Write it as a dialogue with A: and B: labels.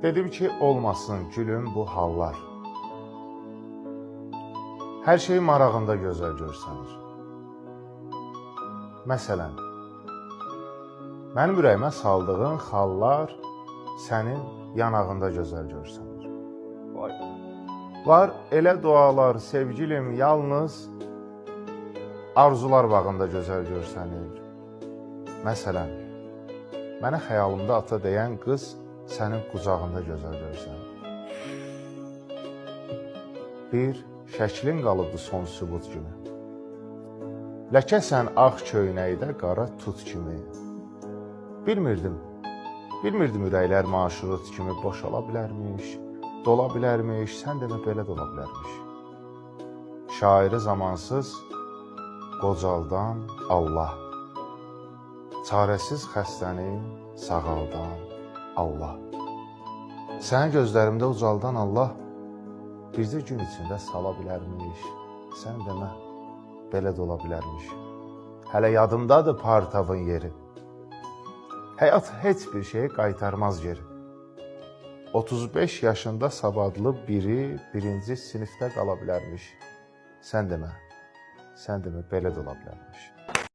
A: Dedim ki, olmasın gülüm bu hallar. Hər şey marağında gözəl görsənir. Məsələn, mənim ürəyimə saldığın xallar sənin yanağında gözəl görsənir. Var elə dualar, sevgilim, yalnız arzular bağında gözəl görsənir. Məsələn, mənə xəyalımda ata deyən qız sənin qucağında gözəl görsənir. Bir şəklin qalıbdı son sübut kimi. Ləkəsən ağ köynəkdə qara tut kimi. Bilmirdim ürəklər maşrut kimi boşala bilərmiş, dola bilərmiş, sən demə belə dola bilərmiş. Şairi zamansız qocaldan Allah, çarəsiz xəstəni sağaldan Allah. Sənin gözlərimdə ucaldan Allah, bircə gün içində sala bilərmiş, sən demə belə də ola bilərmiş. Hələ yadımdadır partavın yeri. Həyat heç bir şeyi qaytarmaz geri. 35 yaşında savadlı biri birinci sinifdə qala bilərmiş. Sən demə belə də ola bilərmiş.